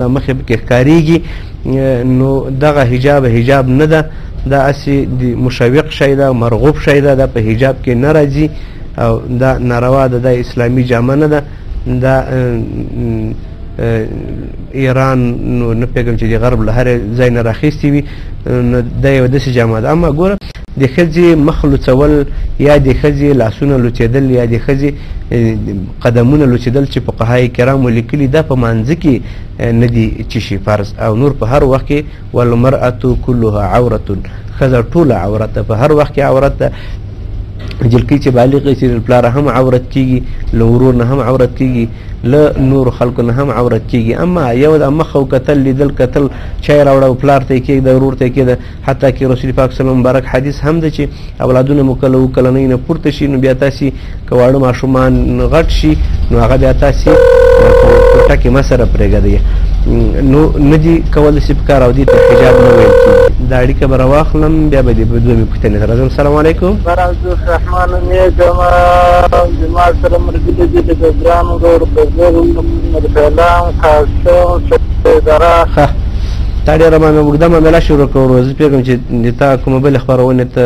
مخې پکې ښکارېږي نو دغه حجاب نه ده، دا هسې د مشوق شی ده، مرغوب شی ده، دا په حجاب کې نه راځي او دا ناروا ده، دا اسلامي جامه نه ده. دا ایران نو نه پوهېږم چې د غرب له هر ځای نه راخیستې وي، نو دا یوه داسې جامه ده. اما ګوره د ښځې مخ لوڅول یا د ښځې لاسونه لوڅېدل یا د ښځې قدمونه لوڅېدل چې فقهای کرامو لیکلي دا په مانځه کې نه دي چې شي فرض، او نور په هر وخت کې والمرأة كلها عورة، ښځه ټوله عورت ده، په هر وخت کې عورت ده. جلکۍ چې بالغې چې له پلاره هم عورت کېږي، له ورور نه هم عورت کېږي، له نورو خلکو نه هم عورت کېږي. اما یو د مخ او کتل لیدل کتل چای راوړه او پلار ته یې کېږده ورور ته یې کېږده، حتی کې رسول پاک صلی الله مبارک حدیث هم ده چې اولادونه مو کله اووه کلنۍ نه پورته شي نو بیا تاسې که واړه ماشومان غټ شي نو هغه بیا تاسې کوټه کې مه سره پرېږدئ، نو نه دي کولی شي په کار او دې ته حجاب نه ویل کېږي. دا اړیکه به راواخلم بیا به دې دومې پوښتنې سره ځم. السلام علیکم. الرحمن نیکم زما سره ملګري دي د ګران ورور سلام قاسم شهدرا. ښه تا ډېره اوږده معامله شروع کړو، زه پوهېږم چې د تا کومه بلې خپرونې ته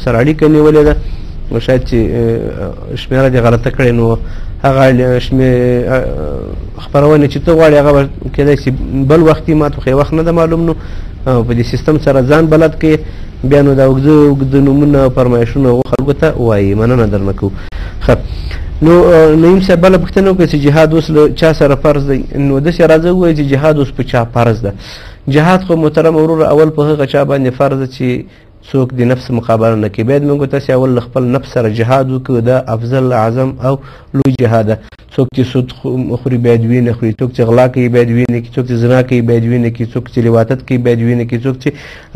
سره اړیکه نیولې ده، نو شاید چې شمېره دې غلطه کړې، نو هغه خپرونې چې ته غواړې هغه به کېدای شي بل وختي، ما ته خو وخت نه ده معلوم، نو په دې سیستم سره ځان بلد کړې، بیا نو دا اوږده نومونه فرمایشونه هغو خلکو ته وایي، مننه درنه کوو. ښه نو نعیم صاحب بله پوښتنه وکړه چې جهاد اوس له چا سره فرض دی، نو داسې راځه ووایه چې جهاد اوس په چا فرض ده. جهاد خو محترم وروره اول په هغه چا باندې فرض ده چې څوک د نفس مقابله نه کوي. باید موږ تاسې اول له خپل نفس سره جهاد وکړو، دا افضل اعظم او لوی جهاد ده. څوک چې سود خوري باید وینه خوري، څوک چې غلا کوي باید وینه کوي، څوک چې زنا کوي باید وینه کوي، څوک چې لواطت کوي باید وینه کوي، څوک چې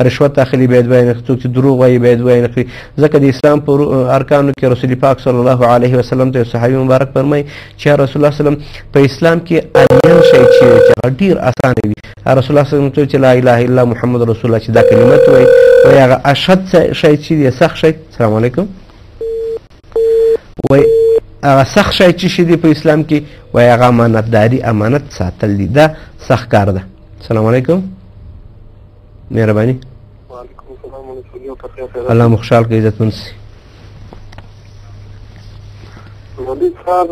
رشوت اخلي باید وینه کوي، څوک چې دروغ وایي باید وینه کوي. ځکه د اسلام په ارکانو کې رسول پاک صلی الله علیه وسلم ته صحابي مبارک فرمایي چې رسول الله وسلم په اسلام کې اړین شی چې هغه ډېر اسانه وي. رسول الله وسلم ته چې لا اله الا محمد رسول الله چې دا کلمت وایي وایي هغه اشد شی چې دی سخت شی. السلام علیکم. وایي هغه سخت شی چې شي دی په اسلام کې وایي هغه امانتداري، امانت ساتل دي، دا سخت کار ده. السلام علیکم. مهرباني. وعلیکم السلام ورحمۃ اللہ. الله مو خوشحال کړي، عزتمند سي. مولوي صاحب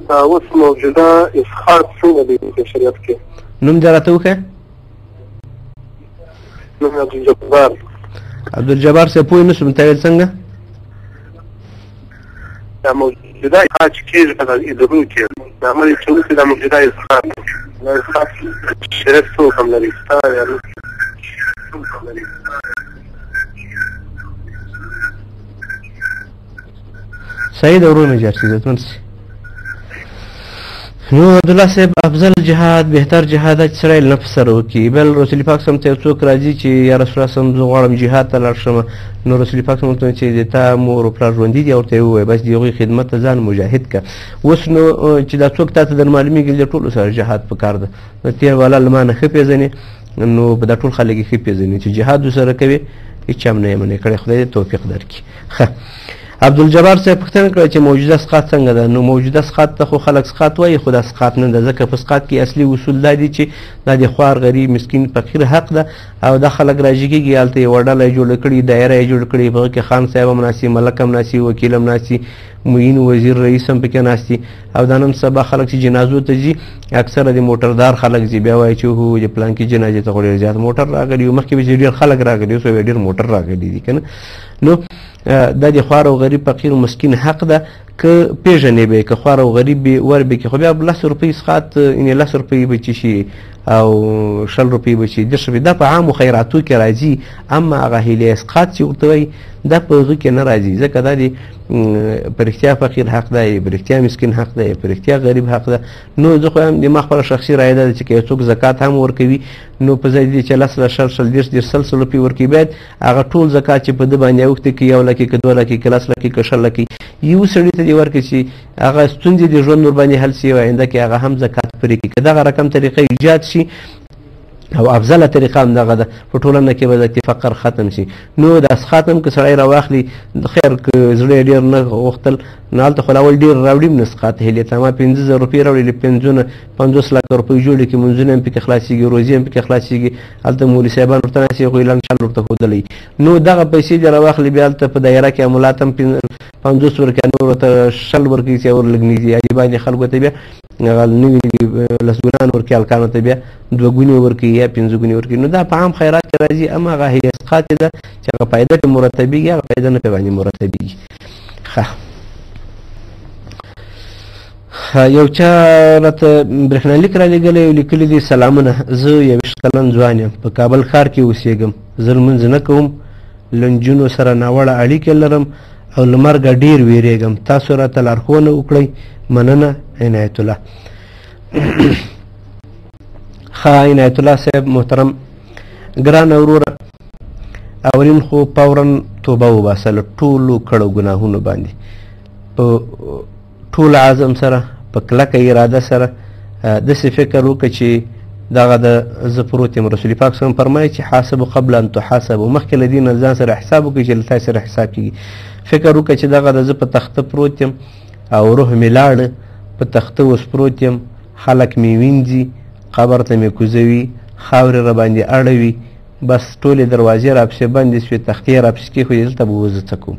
دا اوس موجوده اسحاق څنګه دی په شریعت کې؟ نوم دې راته وښیه. نوم عبدالجبار. عبدالجبار صاحب پوه نه شوم ته ویل څنګه؟ دا موجوده اسحاق چې کېږي په ادرو کې دا عمل چې وکړي دا موجوده اسحاق دا اسحاق شریعت څه حکم لري؟ صحیح ده ورور مې جار شي، عزتمند سي. نو عبدالله صاحب افضل جهاد بهتر جهاد چې سړی له نفس سره وکړي. بل رسول پاک صلی الله علیه وسلم ته یو څوک راځي چې یا رسول الله صلی الله علیه وسلم زه غواړم جهاد ته لاړ شم، نو رسول پاک صلی الله علیه وسلم چې د تا مور او پلار ژوندي دي ورته یې ووایه بس د هغوی خدمت ته ځان مجاهد کړه. اوس نو چې دا څوک تا ته در معلومېږي د ټولو سره جهاد پکار ده. نو تېر والا له ما نه ښه پېژنې، نو به دا ټول خلک یې ښه پېژني چې جهاد ورسره کوي، هېچا هم نه یې منې کړی. خدای دې توفیق درکړي. ښه عبدالجبار صاحب پوښتنه کړې چې موجوده اسقاط څنګه ده؟ نو موجوده اسقاط ته خو خلک اسقاط وایي، خو دا اسقاط نه ده، ځکه په اسقاط کې اصلي اصول دا دي چې دا د خوار غریب مسکین فقیر حق ده، او دا خلک راجګېږي هلته یې یوه ډله یې جوړه کړي، دایره یې جوړه کړې، په هغه کې خان صاحب هم ناستي، ملک هم ناستي، وکیل هم ناستي، معین وزیر رئیس هم پکې ناستي، او دا نن سبا خلک چې جنازو ته ځي اکثره د موټردار خلک ځي، بیا وایي چې هو د پلانکي جنازې ته خو ډېر زیات موټر راغلي وو، مخکې به چې ډېر خلک راغلي اوس به ډېر موټر راغلي دي که نه. نو دا د خوار او غریب فقیر او مسکین حق ده، که پیژنې به یې که خوار او غریب به ور به کړي، خو بیا 10 روپۍ اسقاط یعنې 10 روپۍ به چې شي او 100 روپۍ به شي 10 روپۍ دا په عامو خیراتو کې راځي. اما هغه هیلې اسقاط چې ورته وایي دا په هغه کې نه راځي، ځکه دا د په رښتیا فقیر حق ده، په رښتیا مسکین حق ده، په رښتیا غریب حق ده. نو زه خو هم د ما خپله شخصي رایه ده چې که یو څوک زکات هم ورکوي نو په ځای دې چې 10 شل 10 روپۍ ورکوي باید هغه ټول زکات چې په ده باندې اوښتې کړي، 1 لک که 2 لک که 10 لک که 100 لک یو سړي ته دې ورکړي چې هغه ستونزې د ژوند ورباندې حل شي او آینده کې هغه هم زکات پرې کړي. که دغه رقم طریقه ایجاد شي او افضله طریقه هم دغه ده په ټولنه کې به د فقر ختم شي. نو داس ختم که سړی راواخلي خیر که زړه یې ډېر نه غوښتل نو هلته خو اول ډېر راوړي هم نسخات هیلې ما 50,000 روپۍ راوړي پنځونه 50 لکه روپۍ جوړې کړي منځونه هم پکې خلاصېږي روزي هم پکې خلاصېږي هلته مولي صاحبان ورته ناستې هغوی لنډ شل ورته ښودلی نو دغه پیسې دې راواخلي بیا هلته په دایره کې امولات هم 50 ورکړي نور ورته 100 ورکړي چې ور لږ نږدې عجیبانې خلکو ته بیا هغه نوي لسګونان ورکړي هلکانو ته بیا 2 ګونې ورکړي یا 5 ګونې ورکړي نو دا په عام خیرات کې راځي اما هغه هي اسقاط ده چې هغه فایده پرې مرتبېږي هغه فایده نه پرې باندې مرتبېږي. ښه یو چا راته برېښنالیک رالیږلی لیکلي دي سلامونه زه 21 کلن ځوان یم په کابل ښار کې اوسېږم زه لمونځ نه کوم له نجونو سره ناوړه اړیکې لرم او له مرګه ډېر ویرېږم تاسو راته لارښوونه وکړئ مننه عنایت الله. ښه عنایت الله صاحب محترم ګرانه وروره اولین خو فورا توبه وباسه له ټولو کړو ګناهونو باندې په ټول عزم سره په کلکه اراده سره داسې فکر وکړه چې دغه د زه پروت یم رسول پاک صلی فرمایي چې حاسبو قبل ان تحاسبو مخکې له دې نه ځان سره حساب وکړئ چې له تاسې سره حساب کېږي فکر وکړه چې دغه د زه په تخته پروت یم او روح مې لاړه په تخته اوس پروت یم خلک مې وینځي قبر ته مې کوزوي خاورې راباندې اړوي بس ټولې دروازې راپسې بندې شوې تختې راپسې کېښودې دلته به اوس زه څه کوم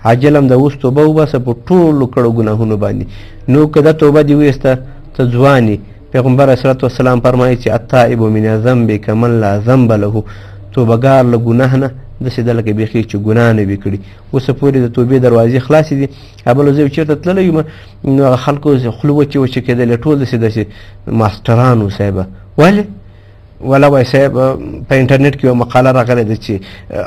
عاجل هم د اوس توبه وباسه په ټولو کړو ګناهونو باندې نو که دا توبه دې ویسته ته ځوان یې پیغمبر علیه السلام فرمایي چې التائب من الذنب کمن لا ذنب له توبهګار له ګناه نه داسې ده لکه بیخي چې ګناه نه وي کړي اوسه پورې د توبې دروازې خلاصې دي بله زه چېرته تللی یم نو هغه خلکو خوله وچې وچې کېدلې ټول داسې ماسټرانو صاحبه ولې ولا وای صاحب په انټرنیټ کې یو مقاله راغلی ده چې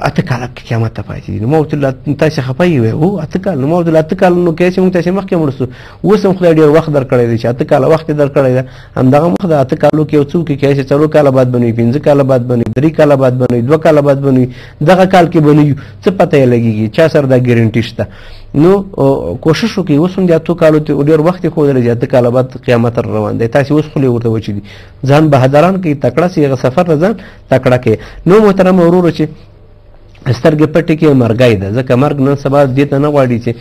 8 کاله قیامت ته پاتې دي نو ما ورته ویل تاسې خفه یې هو 8 کاله نو ما ورته ویل 8 کاله نو کیسې موږ تاسې مخکې مړ سو اوس هم خدای ډېر وخت درکړی دی چې 8 کاله وخت یې درکړی ده همدغه مخ د 8 کالو کې یو څوک کیسې 4 کاله بعد بنوي 5 کاله بعد بنوي 3 کاله بعد بنوي 2 کاله بعد بنوي دغه کال کې بنوي څه پته یې لګېږي چا سره دا ګارنټي شته نو کوشش وکړئ اوس هم د 8 کالو ته ډېر وخت یې ښودلی چې 8 کاله بعد قیامت ورروان دی تاسې اوس خولې ورته وچې دي ځان بهادران کوي تکړه سي هغه سفر ته ځان تکړه کوي نو محترمه وروره چې سترګې پټې کې مرګی ده ځکه مرګ نن سبا دې ته نه غواړي چې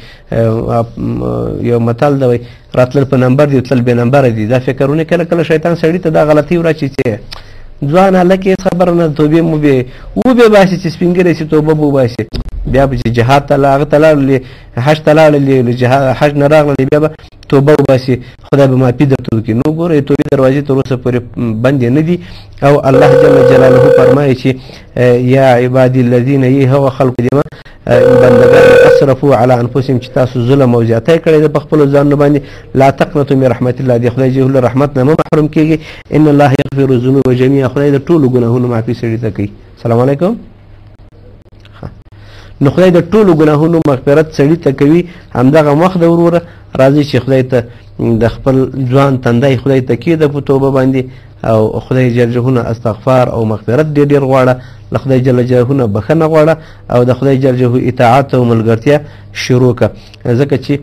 یو متل ده وایي راتلل په نمبر دي تلل بې نمبره دي دا فکرونه کله کله شیطان سړي ته دا غلطي وراچي چې ځوان هلکې هېڅ خبره نه توبې مو وبې باسي چې سپین ږیری سي توبه به وباسي بیا به چې جهاد ته هغه ته لاړلې حج ته لاړلې حج نه راغللې بیا به توبه وباسي خدای به معافي درته وکړي نو ګورئ توبې دروازې تر اوسه پورې بندې نه دي او الله جل جلاله فرمایي چې یا عبادي الذین یې هغه خلکو دي بندګان اسرفوا علی انفسهم چې تاسو ظلم او زیاتی کړی ده په خپلو ځانونو باندې لا تقنطوا من رحمت الله د خدای جل رحمت نه مه محروم کېږي ان الله یغفر الذنوب جمیعا خدای د ټولو ګناهونو معافي سړي ته کوي. سلام علیکم. نو خدای د ټولو ګناهونو مغفرت سړي ته کوي همدغه وخت د وروره راځي چې خدای ته د خپل ځوان تندی خدای ته کېده په توبه باندې او خدای جل جلاله استغفار او مغفرت ډېر غواړه له خدای جل جلاله بخښنه غواړه او د خدای جل جلاله اطاعت او ملګرتیا شروع کړه ځکه چې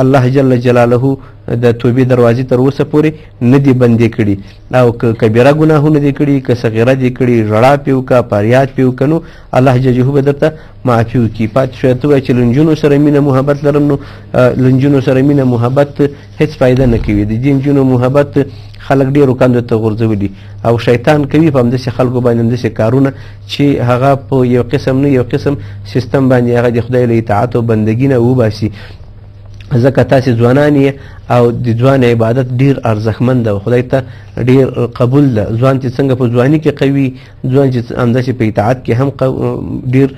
الله جل جلاله د توبې دروازې تر اوسه پورې نه دي بندې کړي او که کبیره ګناهونه دي کړي که صغیره دي کړي ژړا پې وکړه فریاد پې وکړه نو الله جل جلاله به درته معافي وکړي پاتې شوی ته وایي چې له نجونو سره مینه محبت لرم نو له نجونو سره مینه محبت هېڅ فایده نه کوي د دې نجونو محبت خلک ډېرو کندو ته غورځولي او شیطان کوي په همداسې خلکو باندې همداسې کارونه چې هغه په یو قسم نه یو قسم سیستم باندې هغه د خدای له اطاعت او بندګي نه وباسي ځکه تاسې ځوانان یې او د ځوان عبادت ډېر ارزښتمند ده او خدای ته ډېر قبول ده ځوان چې څنګه په ځواني کې قوي ځوان چې همداسې په اطاعت کې هم ډېر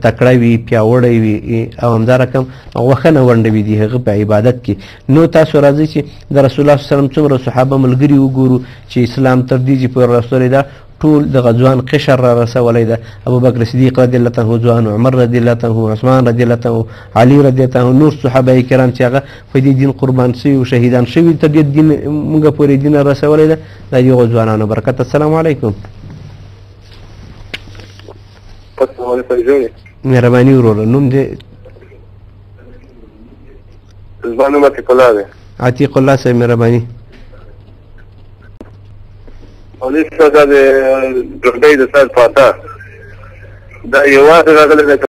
تکړه وي پیاوړی وي او همدا رقم غوښنه ونډوي دي هغه په عبادت کې نو تاسو راځئ چې د رسول الله صلی الله علیه وسلم څومره صحابه ملګري وګورو چې اسلام تر دې چې پورې رسولی ده ټول دغه ځوان قشر را رسولی ده ابوبکر صدیق رضی الله عنه ځوان عمر رضی الله عنه عثمان رضی الله عنه علي رضی الله عنه نور صحابه کرام چې هغه په دې دین قربان شوي او شهیدان شوي تر دې دین موږ پورې دین رسولی ده د دغو ځوانانو برکت. السلام علیکم. مهرباني وروره نوم دې؟ زما نوم عتیق الله دی. عتیق الله صاحب مهرباني. مولوي صاحب دا د ډوډۍ د سر پاته دا یوازې راغلی دی